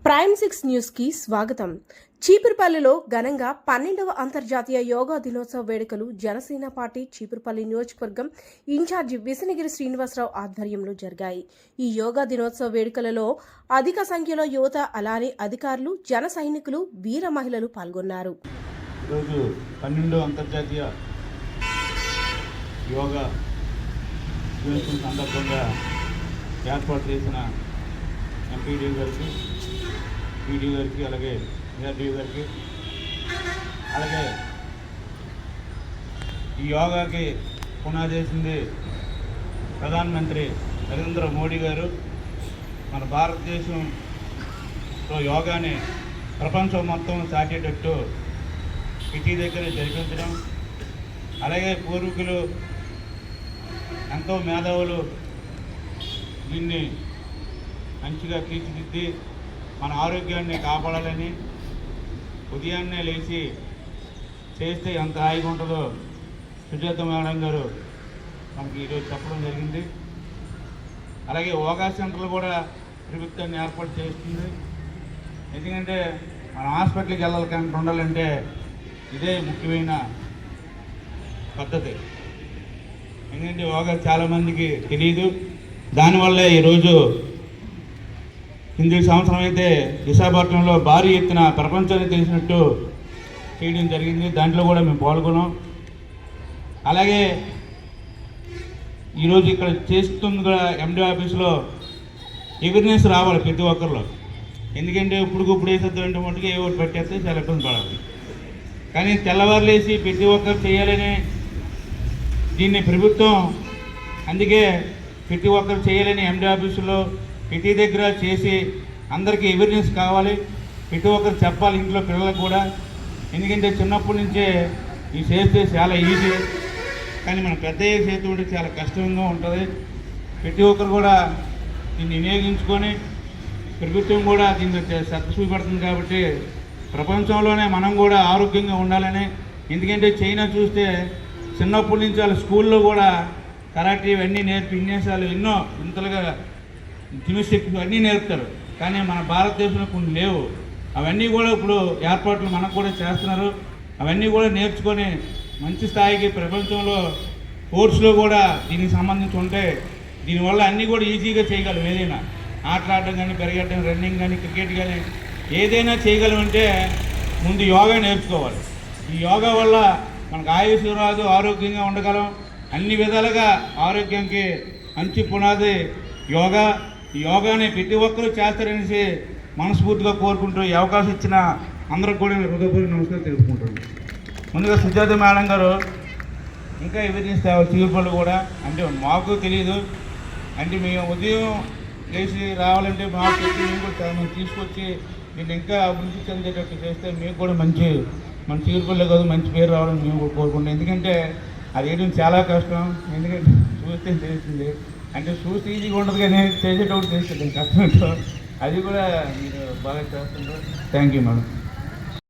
ప్రైమ్6 news కి స్వాగతం. చీపురుపల్లిలో ఘనంగా 12వ అంతర్జాతీయ యోగా దినోత్సవ వేడుకలు జనసేన పార్టీ చీపురుపల్లి నియోజకవర్గం ఇన్ఛార్జి విసనగిరి శ్రీనివాసరావు ఆధ్వర్యంలో జరిగాయి. ఈ యోగా దినోత్సవ వేడుకలలో అధిక సంఖ్యలో యువత, అలానే అధికారులు, జన సైనికులు, వీర మహిళలు పాల్గొన్నారు. ఈరోజు 12వ అంతర్జాతీయ యోగా దినోత్సవం సందర్భంగా ఏర్పాటు చేసిన ఎంపీడీ గారికి, పీడీ గారికి, అలాగే ఏఆర్డీ గారికి, అలాగే ఈ యోగాకి పునాదేసింది ప్రధానమంత్రి నరేంద్ర మోడీ గారు. మన భారతదేశంలో యోగాని ప్రపంచం మొత్తం చాటేటట్టు ఇంటి దగ్గర జరిపించడం, అలాగే పూర్వీకులు ఎంతో మేధావులు దీన్ని మంచిగా తీర్చిదిద్ది మన ఆరోగ్యాన్ని కాపాడాలని ఉదయాన్నే లేచి చేస్తే ఎంత హాయిగా ఉంటుందో సుజాత మేడం గారు మనకి ఈరోజు చెప్పడం జరిగింది. అలాగే యోగా సెంటర్లు కూడా ప్రభుత్వాన్ని ఏర్పాటు చేస్తుంది. ఎందుకంటే మన హాస్పిటల్కి ఉండాలంటే ఇదే ముఖ్యమైన పద్ధతి. ఎందుకంటే యోగా చాలామందికి తెలియదు. దానివల్లే ఈరోజు హిందీ సంవత్సరం అయితే విశాఖపట్నంలో భారీ ఎత్తున ప్రపంచానికి తెలిసినట్టు చేయడం జరిగింది. దాంట్లో కూడా మేము పాల్గొన్నాం. అలాగే ఈరోజు ఇక్కడ చేస్తుంది కూడా ఎండి ఆఫీస్లో అవేర్నెస్ రావాలి ప్రతి ఒక్కరిలో. ఎందుకంటే ఇప్పుడు వేసేద్దామంటే మటుకు ఏ ఒకటి పెట్టేస్తే చాలా ఇబ్బంది పడాలి. కానీ తెల్లవారులేసి ప్రతి ఒక్కరు చేయాలని దీన్ని ప్రభుత్వం అందుకే ప్రతి ఒక్కరు చేయాలని ఎండి ఆఫీసులో ప్రతి దగ్గర చేసి అందరికీ అవేర్నెస్ కావాలి. ప్రతి ఒక్కరు చెప్పాలి ఇంట్లో పిల్లలకు కూడా. ఎందుకంటే చిన్నప్పటి నుంచే ఇది చేస్తే చాలా ఈజీ, కానీ మన పెద్ద చేస్తూ ఉంటే చాలా కష్టంగా ఉంటుంది. ప్రతి ఒక్కరు కూడా దీన్ని వినియోగించుకొని ప్రభుత్వం కూడా దీన్ని చూపెడుతుంది. కాబట్టి ప్రపంచంలోనే మనం కూడా ఆరోగ్యంగా ఉండాలని. ఎందుకంటే చైనా చూస్తే చిన్నప్పటి నుంచి వాళ్ళ స్కూల్లో కూడా కరాటే ఇవన్నీ విన్యాసాలు ఎన్నో ఇంతలుగా జిమ్నాస్టిక్స్ అన్నీ నేర్పుతారు. కానీ మన భారతదేశంలో కొన్ని లేవు. అవన్నీ కూడా ఇప్పుడు ఏర్పాట్లు మనకు కూడా చేస్తున్నారు. అవన్నీ కూడా నేర్చుకొని మంచి స్థాయికి ప్రపంచంలో స్పోర్ట్స్లో కూడా దీనికి సంబంధించి ఉంటే దీనివల్ల అన్నీ కూడా ఈజీగా చేయగలం. ఏదైనా ఆటలాడడం కానీ, పెరగడం, రన్నింగ్ కానీ, క్రికెట్ కానీ ఏదైనా చేయగలమంటే ముందు యోగా నేర్చుకోవాలి. ఈ యోగా వల్ల మనకు ఆయుష్ రాదు, ఆరోగ్యంగా ఉండగలం. అన్ని విధాలుగా ఆరోగ్యానికి మంచి పునాది యోగా. ఈ యోగాని ప్రతి ఒక్కరూ చేస్తారనేసి మనస్ఫూర్తిగా కోరుకుంటూ ఈ అవకాశం ఇచ్చిన అందరికి కూడా హృదయపూర్వక నమస్కారం తెలుపుకుంటున్నాను. ముందుగా సుజాత మేడం గారు ఇంకా అవేర్నెస్ తేవాలి చీపురుపల్లి కూడా. అంటే మాకు తెలియదు, అంటే మేము ఉదయం లేచి రావాలంటే మాకు మేము కూడా మేము తీసుకొచ్చి దీన్ని ఇంకా అభివృద్ధి చెందేటట్టు చేస్తే మీకు కూడా మంచి మన చీపురుపల్లి కాదు మంచి పేరు రావాలని మేము కూడా కోరుకుంటాం. ఎందుకంటే అది వేయడం చాలా కష్టం. ఎందుకంటే చూస్తే తెలుస్తుంది, అంటే చూస్తే ఈజీగా ఉండదు కానీ చేసేటప్పుడు చేస్తుంది కష్టం. అది కూడా మీరు బాగా చేస్తుంటారు. Thank you madam.